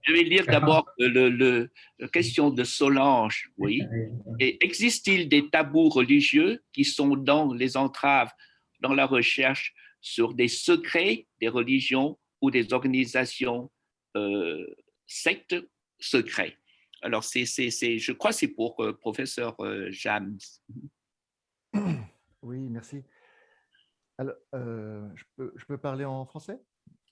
Je vais lire d'abord la question de Solange. Oui. Et existe-t-il des tabous religieux qui sont dans les entraves dans la recherche sur des secrets des religions ou des organisations sectes secrets? Alors, je crois que c'est pour professeur James. Oui, merci. Alors, je peux parler en français?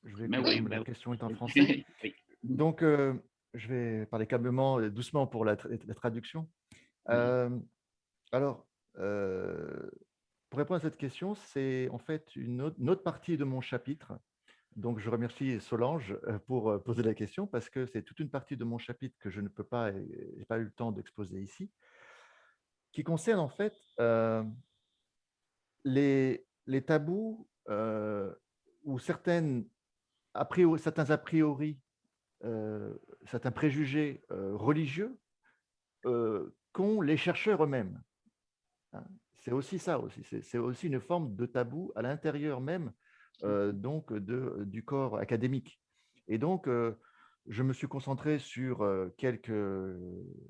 Mais oui, Comme mais la question est en français. oui. Oui. Donc, je vais parler calmement, doucement pour la traduction. Oui. Euh, alors, pour répondre à cette question, c'est en fait une autre partie de mon chapitre. Donc, je remercie Solange pour poser la question parce que c'est toute une partie de mon chapitre que je ne peux pas, j'ai pas eu le temps d'exposer ici, qui concerne en fait les tabous ou certains a priori, certains préjugés religieux qu'ont les chercheurs eux-mêmes, hein. C'est aussi ça aussi, c'est aussi une forme de tabou à l'intérieur même donc du corps académique. Et donc, je me suis concentré sur quelques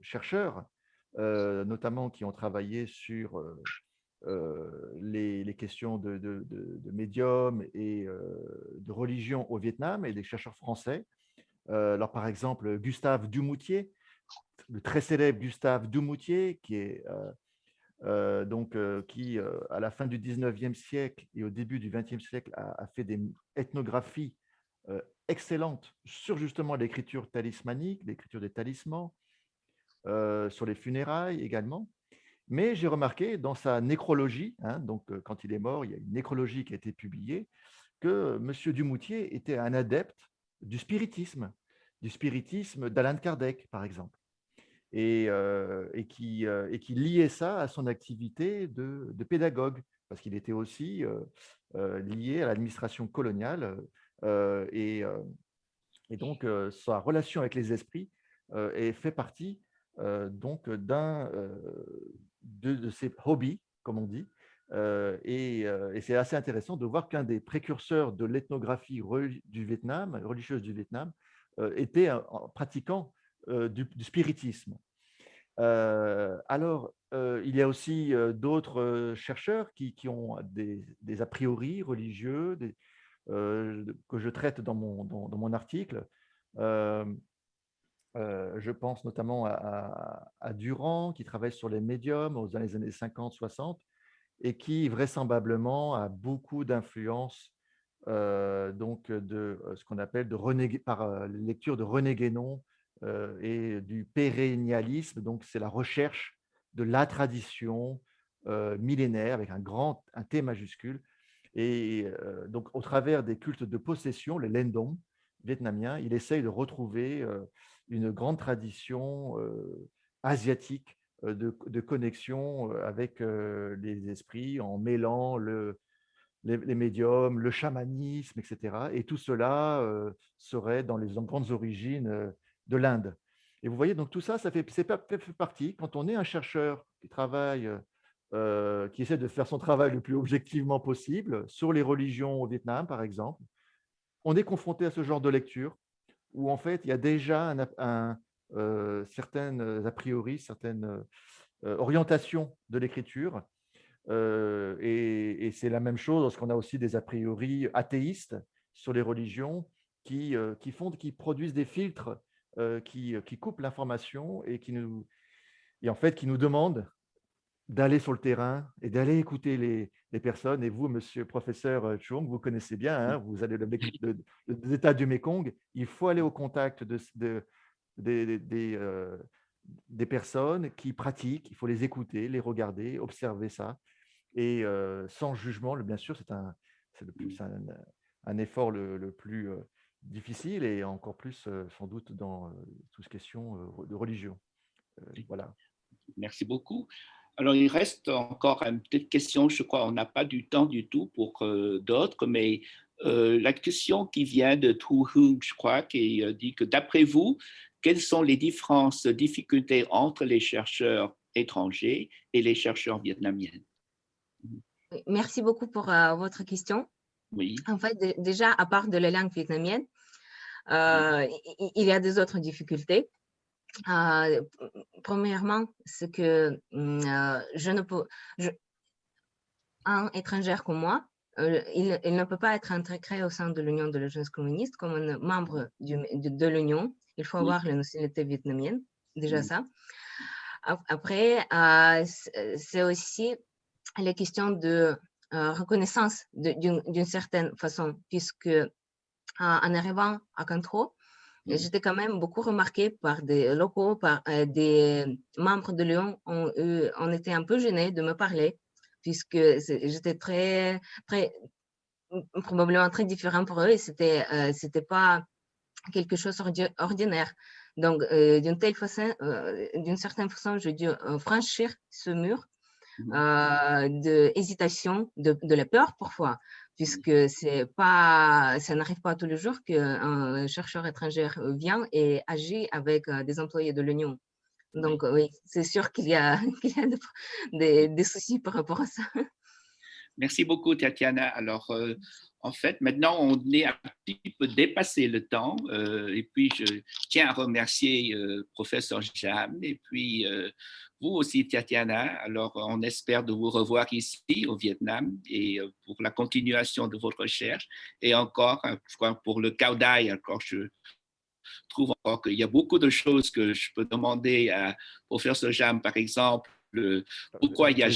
chercheurs, notamment qui ont travaillé sur les questions de médium et de religion au Vietnam, et des chercheurs français. Alors, par exemple, Gustave Dumoutier, le très célèbre Gustave Dumoutier, qui est qui, à la fin du 19e siècle et au début du 20e siècle, a fait des ethnographies excellentes sur justement l'écriture talismanique, l'écriture des talismans, sur les funérailles également. Mais j'ai remarqué dans sa nécrologie, hein, donc quand il est mort, il y a une nécrologie qui a été publiée, que M. Dumoutier était un adepte du spiritisme d'Alan Kardec, par exemple, et qui liait ça à son activité de pédagogue, parce qu'il était aussi lié à l'administration coloniale, euh, et, euh, et donc sa relation avec les esprits fait partie donc de ses hobbies, comme on dit. Et c'est assez intéressant de voir qu'un des précurseurs de l'ethnographie du Vietnam, religieuse du Vietnam, était un pratiquant du spiritisme. Il y a aussi d'autres chercheurs qui ont des a priori religieux que je traite dans mon article. Euh, je pense notamment à Durand, qui travaille sur les médiums aux années 50-60 et qui vraisemblablement a beaucoup d'influence de ce qu'on appelle par lecture de René Guénon et du pérennialisme. Donc, c'est la recherche de la tradition millénaire avec un T majuscule. Et donc, au travers des cultes de possession, les Lendong vietnamiens, il essaye de retrouver une grande tradition asiatique de connexion avec les esprits en mêlant les médiums, le chamanisme, etc. Et tout cela serait dans les grandes origines de l'Inde. Et vous voyez, donc tout ça, ça fait partie, quand on est un chercheur qui travaille, qui essaie de faire son travail le plus objectivement possible sur les religions au Vietnam, par exemple, on est confronté à ce genre de lecture où en fait, il y a déjà certaines a priori, certaines orientations de l'écriture. Et c'est la même chose lorsqu'on a aussi des a priori athéistes sur les religions qui produisent des filtres qui coupent l'information et en fait qui nous demandent d'aller sur le terrain et d'aller écouter les personnes. Et vous, monsieur professeur Chung, vous connaissez bien, hein, vous allez des États du Mékong, il faut aller au contact des personnes qui pratiquent, il faut les écouter, les regarder, observer ça, et sans jugement. Bien sûr, c'est un effort le plus difficile, et encore plus sans doute dans toute question de religion. Voilà. Merci beaucoup. Alors, il reste encore une petite question. Je crois qu'on n'a pas du temps du tout pour d'autres, mais la question qui vient de Tu Hung, je crois, qui dit que d'après vous, quelles sont les différences, difficultés entre les chercheurs étrangers et les chercheurs vietnamiens? Merci beaucoup pour votre question. Oui. En fait, déjà, à part de la langue vietnamienne, il y a des autres difficultés. Premièrement, c'est que je ne peux, un étranger comme moi, il ne peut pas être intégré au sein de l'Union de la jeunesse communiste comme un membre de l'Union. Il faut avoir la nationalité vietnamienne, déjà ça. Après, c'est aussi la question de reconnaissance d'une certaine façon, puisque en arrivant à Cantreau, j'étais quand même beaucoup remarquée par des locaux, par des membres de Lyon. On était un peu gênés de me parler, puisque j'étais probablement très différent pour eux et c'était pas quelque chose ordinaire. Donc, d'une certaine façon, je dû franchir ce mur d'hésitation, de la peur parfois, puisque ça n'arrive pas tous les jours qu'un chercheur étranger vient et agit avec des employés de l'Union. Donc, oui, c'est sûr qu'il y a, des soucis par rapport à ça. Merci beaucoup, Tatiana. Alors, en fait, maintenant, on est un petit peu dépassé le temps. Et puis, je tiens à remercier professeur Jam et puis vous aussi, Tatiana. Alors, on espère de vous revoir ici au Vietnam et pour la continuation de votre recherche. Et encore, je crois, pour le Cao Dai, encore, je trouve encore qu'il y a beaucoup de choses que je peux demander à professeur Jam, par exemple, pourquoi il y a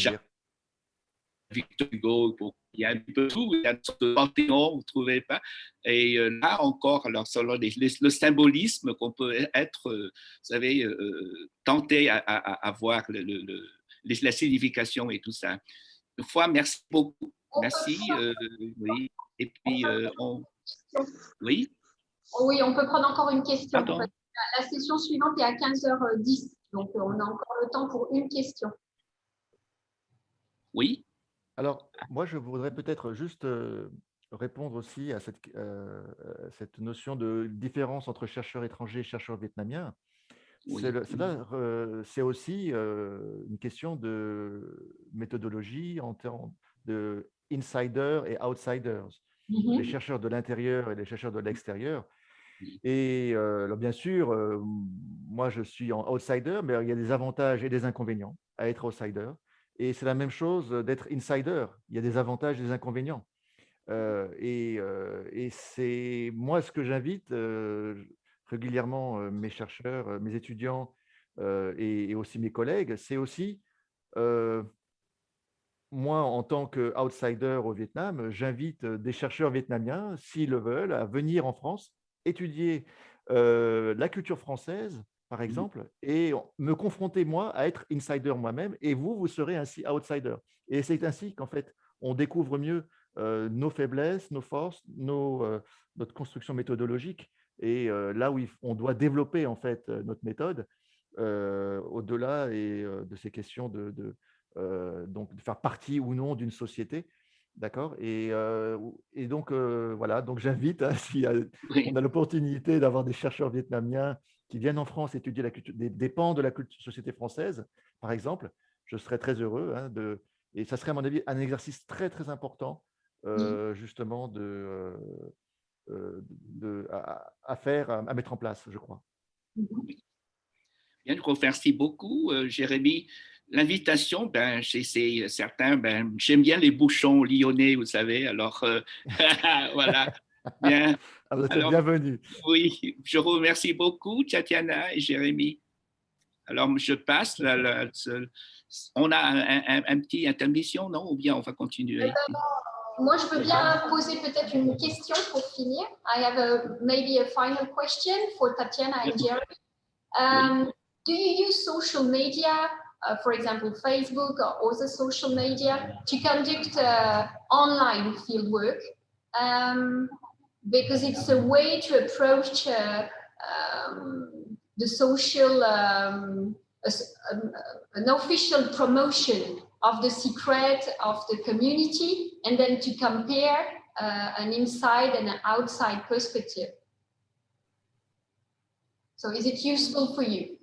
Victor Hugo, il y a un peu tout, il y a une sorte de panthéon, vous ne trouvez pas? Et là encore, alors, selon le symbolisme qu'on peut être, vous savez, tenté à voir la signification et tout ça. Une fois, merci beaucoup. Merci. Oui. Et puis, oui. Oui, on peut prendre encore une question. Pardon. La session suivante est à 15h10, donc on a encore le temps pour une question. Oui. Alors, moi, je voudrais peut-être juste répondre aussi à cette notion de différence entre chercheurs étrangers et chercheurs vietnamiens. Oui. C'est aussi une question de méthodologie en termes de insiders et outsiders, les chercheurs de l'intérieur et les chercheurs de l'extérieur. Et alors, bien sûr, moi, je suis en outsider, mais il y a des avantages et des inconvénients à être outsider. Et c'est la même chose d'être insider. Il y a des avantages et des inconvénients. Et c'est moi ce que j'invite régulièrement mes chercheurs, mes étudiants et aussi mes collègues, c'est aussi moi, en tant qu'outsider au Vietnam, j'invite des chercheurs vietnamiens, s'ils le veulent, à venir en France, étudier la culture française, par exemple, et me confronter, moi, à être insider moi-même, et vous serez ainsi outsider. Et c'est ainsi qu'en fait, on découvre mieux nos faiblesses, nos forces, notre construction méthodologique, et là où on doit développer, en fait, notre méthode, au-delà de ces questions donc de faire partie ou non d'une société, d'accord, et donc voilà, donc j'invite si on a l'opportunité d'avoir des chercheurs vietnamiens qui viennent en France étudier la culture, des pans de la société française, par exemple, je serais très heureux et ça serait à mon avis un exercice très très important justement à faire, à mettre en place, je crois. Bien, je vous remercie beaucoup, Jérémy. L'invitation, ben, c'est certain, ben, j'aime bien les bouchons lyonnais, vous savez, alors voilà. Bien. Vous êtes alors, bienvenue. Oui, je vous remercie beaucoup, Tatiana et Jérémy. Alors, je passe. On a un petit intermission, non? Ou bien on va continuer? Moi, je veux bien poser peut-être une question pour finir. I have maybe a final question for Tatiana and Jeremy. Do you use social media, for example, Facebook or other social media, to conduct online fieldwork? Because it's a way to approach the social, an official promotion of the secret of the community, and then to compare an inside and an outside perspective. So is it useful for you?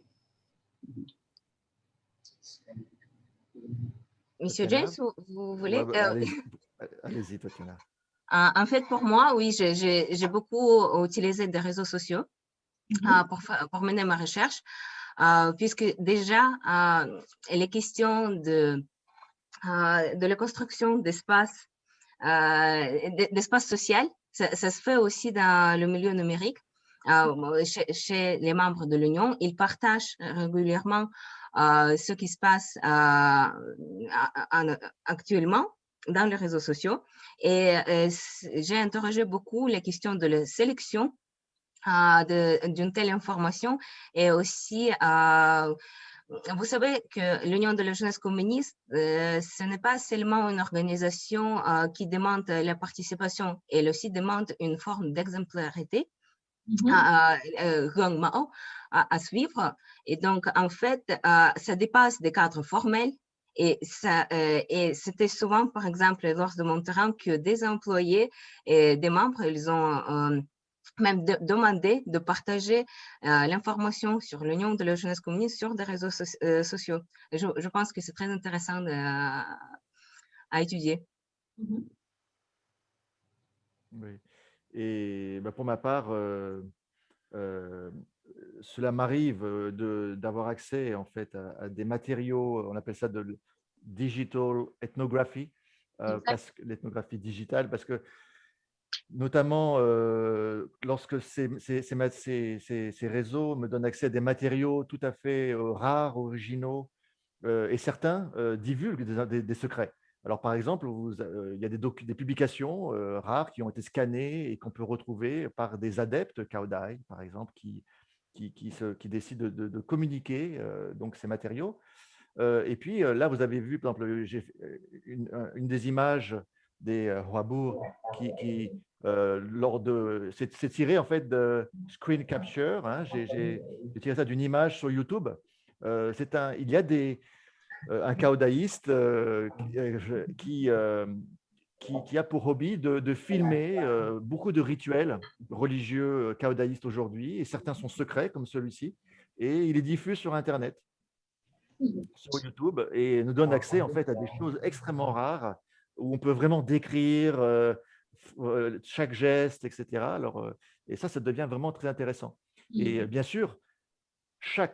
Monsieur James, vous voulez Allez-y, Tatiana. En fait, pour moi, oui, j'ai beaucoup utilisé des réseaux sociaux pour mener ma recherche, puisque déjà, les questions de la construction d'espace social, ça se fait aussi dans le milieu numérique. Chez les membres de l'Union, ils partagent régulièrement ce qui se passe actuellement dans les réseaux sociaux. Et j'ai interrogé beaucoup les questions de la sélection d'une telle information et aussi vous savez que l'Union de la jeunesse communiste, ce n'est pas seulement une organisation qui demande la participation, elle aussi demande une forme d'exemplarité à suivre. Et donc, en fait, ça dépasse des cadres formels. Et c'était souvent, par exemple, lors de mon terrain, que des employés et des membres, ils ont même demander de partager l'information sur l'Union de la jeunesse communiste sur des réseaux sociaux. Je pense que c'est très intéressant à étudier. Oui. Et pour ma part, cela m'arrive d'avoir accès en fait à des matériaux, on appelle ça de digital ethnography, l'ethnographie digitale, parce que notamment lorsque ces réseaux me donnent accès à des matériaux tout à fait rares, originaux, et certains divulguent des secrets. Alors, par exemple, il y a des publications rares qui ont été scannées et qu'on peut retrouver par des adeptes Kaodai, par exemple, qui décident de communiquer donc ces matériaux. Et puis là, vous avez vu, par exemple, j'ai une des images des Huabour c'est tiré en fait de screen capture. Hein, j'ai tiré ça d'une image sur YouTube. Il y a un kaodaïste qui a pour hobby de filmer beaucoup de rituels religieux kaodaïstes aujourd'hui, et certains sont secrets comme celui-ci, et il les diffuse sur Internet, sur YouTube, et nous donne accès en fait à des choses extrêmement rares où on peut vraiment décrire chaque geste, etc. Alors, et ça devient vraiment très intéressant. Et bien sûr, en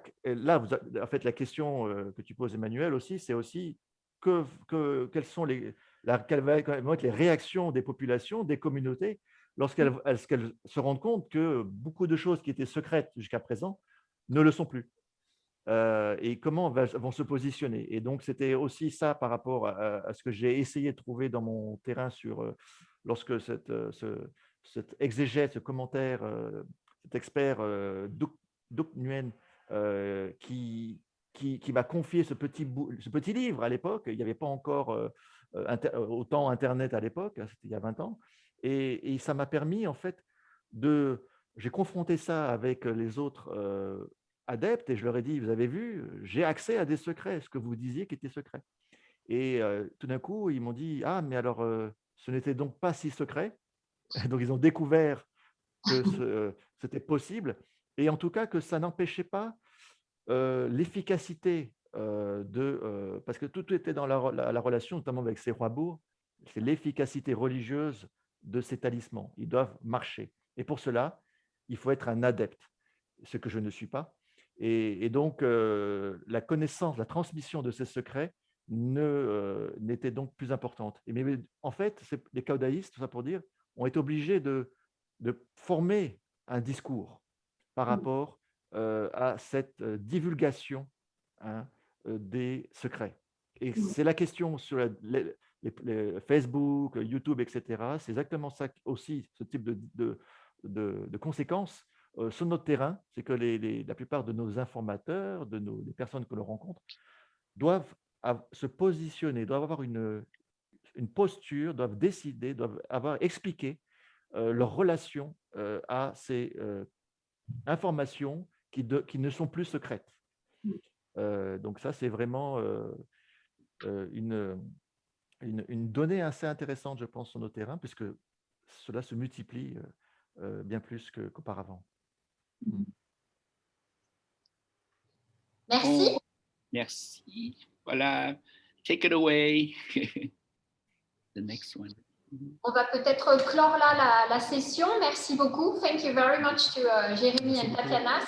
fait, la question que tu poses, Emmanuel, aussi, c'est aussi quelles vont être les réactions des populations, des communautés, lorsqu'elles se rendent compte que beaucoup de choses qui étaient secrètes jusqu'à présent ne le sont plus. Et comment vont se positionner. Et donc, c'était aussi ça par rapport à ce que j'ai essayé de trouver dans mon terrain lorsque cet exégète, ce commentaire, cet expert Duc Nguyen, qui m'a confié ce petit livre à l'époque. Il n'y avait pas encore autant Internet à l'époque, c'était il y a 20 ans. Et ça m'a permis, en fait, j'ai confronté ça avec les autres adeptes et je leur ai dit, vous avez vu, j'ai accès à des secrets, ce que vous disiez qui était secret. Et tout d'un coup, ils m'ont dit, ah, mais alors, ce n'était donc pas si secret. Donc, ils ont découvert que c'était possible, et en tout cas que ça n'empêchait pas l'efficacité parce que tout était dans la relation, notamment avec ces Huabour, c'est l'efficacité religieuse de ces talismans. Ils doivent marcher. Et pour cela, il faut être un adepte, ce que je ne suis pas. Et donc, la connaissance, la transmission de ces secrets n'était donc plus importante. Mais en fait, les kaodaïstes, tout ça pour dire, ont été obligés de former un discours par rapport à cette divulgation, hein, des secrets. Et c'est la question sur les Facebook, YouTube, etc. C'est exactement ça aussi, ce type de conséquences sur notre terrain. C'est que la plupart de nos informateurs, des personnes que l'on rencontre, doivent se positionner, doivent avoir une posture, doivent décider, doivent avoir expliqué leur relation à ces informations qui ne sont plus secrètes. Donc ça, c'est vraiment une donnée assez intéressante, je pense, sur nos terrains, puisque cela se multiplie bien plus qu'auparavant. Merci. Oh, merci. Voilà. Take it away. The next one. On va peut-être clore là la session. Merci beaucoup. Thank you very much to Jérémy and Tatiana.